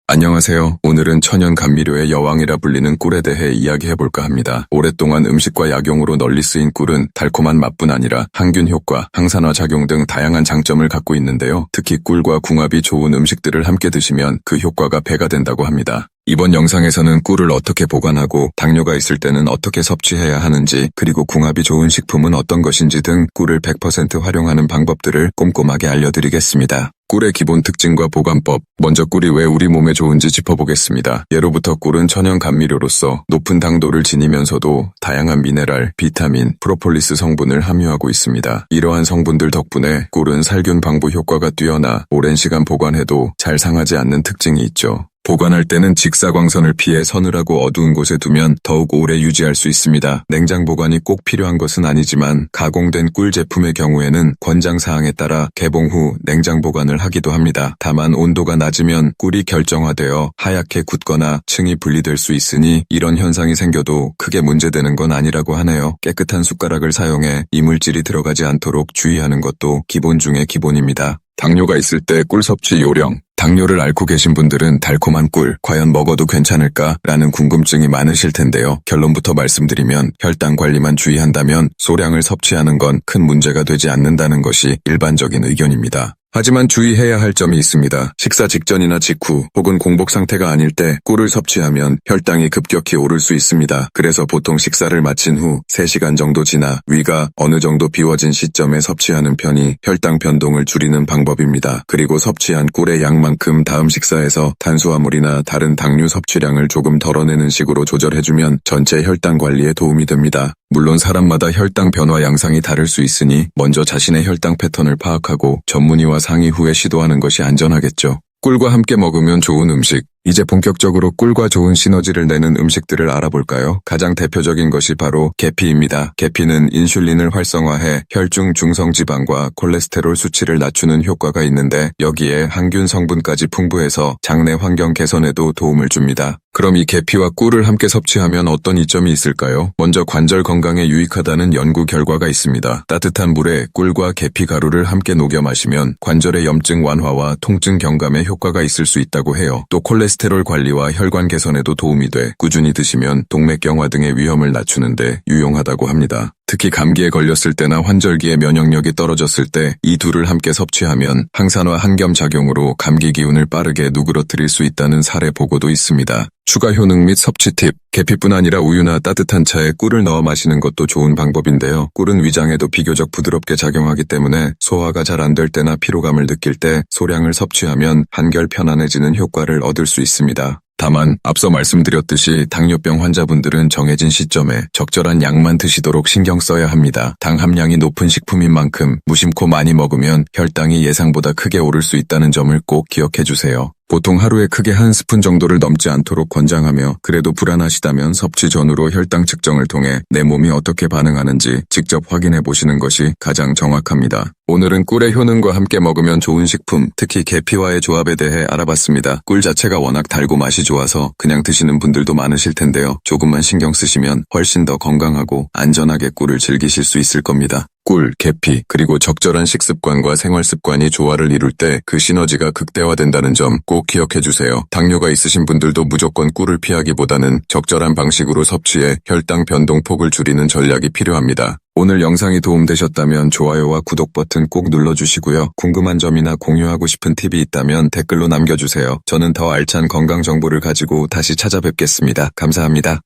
안녕하세요. 오늘은 천연 감미료의 여왕이라 불리는 꿀에 대해 이야기해볼까 합니다. 오랫동안 음식과 약용으로 널리 쓰인 꿀은 달콤한 맛뿐 아니라 항균 효과, 항산화 작용 등 다양한 장점을 갖고 있는데요. 특히 꿀과 궁합이 좋은 음식들을 함께 드시면 그 효과가 배가 된다고 합니다. 이번 영상에서는 꿀을 어떻게 보관하고 당뇨가 있을 때는 어떻게 섭취해야 하는지, 그리고 궁합이 좋은 식품은 어떤 것인지 등 꿀을 100% 활용하는 방법들을 꼼꼼하게 알려드리겠습니다. 꿀의 기본 특징과 보관법. 먼저 꿀이 왜 우리 몸에 좋은지 짚어보겠습니다. 예로부터 꿀은 천연 감미료로서 높은 당도를 지니면서도 다양한 미네랄, 비타민, 프로폴리스 성분을 함유하고 있습니다. 이러한 성분들 덕분에 꿀은 살균 방부 효과가 뛰어나 오랜 시간 보관해도 잘 상하지 않는 특징이 있죠. 보관할 때는 직사광선을 피해 서늘하고 어두운 곳에 두면 더욱 오래 유지할 수 있습니다. 냉장 보관이 꼭 필요한 것은 아니지만 가공된 꿀 제품의 경우에는 권장사항에 따라 개봉 후 냉장 보관을 하기도 합니다. 다만 온도가 낮으면 꿀이 결정화되어 하얗게 굳거나 층이 분리될 수 있으니 이런 현상이 생겨도 크게 문제되는 건 아니라고 하네요. 깨끗한 숟가락을 사용해 이물질이 들어가지 않도록 주의하는 것도 기본 중의 기본입니다. 당뇨가 있을 때 꿀 섭취 요령. 당뇨를 앓고 계신 분들은 달콤한 꿀, 과연 먹어도 괜찮을까? 라는 궁금증이 많으실 텐데요. 결론부터 말씀드리면 혈당 관리만 주의한다면 소량을 섭취하는 건 큰 문제가 되지 않는다는 것이 일반적인 의견입니다. 하지만 주의해야 할 점이 있습니다. 식사 직전이나 직후 혹은 공복 상태가 아닐 때 꿀을 섭취하면 혈당이 급격히 오를 수 있습니다. 그래서 보통 식사를 마친 후 3시간 정도 지나 위가 어느 정도 비워진 시점에 섭취하는 편이 혈당 변동을 줄이는 방법입니다. 그리고 섭취한 꿀의 양만큼 다음 식사에서 탄수화물이나 다른 당류 섭취량을 조금 덜어내는 식으로 조절해주면 전체 혈당 관리에 도움이 됩니다. 물론 사람마다 혈당 변화 양상이 다를 수 있으니 먼저 자신의 혈당 패턴을 파악하고 전문의와 상의 후에 시도하는 것이 안전하겠죠. 꿀과 함께 먹으면 좋은 음식. 이제 본격적으로 꿀과 좋은 시너지를 내는 음식들을 알아볼까요? 가장 대표적인 것이 바로 계피입니다. 계피는 인슐린을 활성화해 혈중 중성지방과 콜레스테롤 수치를 낮추는 효과가 있는데 여기에 항균 성분까지 풍부해서 장내 환경 개선에도 도움을 줍니다. 그럼 이 계피와 꿀을 함께 섭취하면 어떤 이점이 있을까요? 먼저 관절 건강에 유익하다는 연구 결과가 있습니다. 따뜻한 물에 꿀과 계피 가루를 함께 녹여 마시면 관절의 염증 완화와 통증 경감에 효과가 있을 수 있다고 해요. 또 콜레스테롤 관리와 혈관 개선에도 도움이 돼 꾸준히 드시면 동맥경화 등의 위험을 낮추는데 유용하다고 합니다. 특히 감기에 걸렸을 때나 환절기에 면역력이 떨어졌을 때 이 둘을 함께 섭취하면 항산화 항겸 작용으로 감기 기운을 빠르게 누그러뜨릴 수 있다는 사례 보고도 있습니다. 추가 효능 및 섭취 팁. 계피뿐 아니라 우유나 따뜻한 차에 꿀을 넣어 마시는 것도 좋은 방법인데요. 꿀은 위장에도 비교적 부드럽게 작용하기 때문에 소화가 잘 안 될 때나 피로감을 느낄 때 소량을 섭취하면 한결 편안해지는 효과를 얻을 수 있습니다. 다만 앞서 말씀드렸듯이 당뇨병 환자분들은 정해진 시점에 적절한 양만 드시도록 신경 써야 합니다. 당 함량이 높은 식품인 만큼 무심코 많이 먹으면 혈당이 예상보다 크게 오를 수 있다는 점을 꼭 기억해 주세요. 보통 하루에 크게 1스푼 정도를 넘지 않도록 권장하며 그래도 불안하시다면 섭취 전후로 혈당 측정을 통해 내 몸이 어떻게 반응하는지 직접 확인해 보시는 것이 가장 정확합니다. 오늘은 꿀의 효능과 함께 먹으면 좋은 식품, 특히 계피와의 조합에 대해 알아봤습니다. 꿀 자체가 워낙 달고 맛이 좋아서 그냥 드시는 분들도 많으실 텐데요. 조금만 신경 쓰시면 훨씬 더 건강하고 안전하게 꿀을 즐기실 수 있을 겁니다. 꿀, 계피, 그리고 적절한 식습관과 생활습관이 조화를 이룰 때 그 시너지가 극대화된다는 점 꼭 기억해 주세요. 당뇨가 있으신 분들도 무조건 꿀을 피하기보다는 적절한 방식으로 섭취해 혈당 변동폭을 줄이는 전략이 필요합니다. 오늘 영상이 도움되셨다면 좋아요와 구독 버튼 꼭 눌러주시고요. 궁금한 점이나 공유하고 싶은 팁이 있다면 댓글로 남겨주세요. 저는 더 알찬 건강 정보를 가지고 다시 찾아뵙겠습니다. 감사합니다.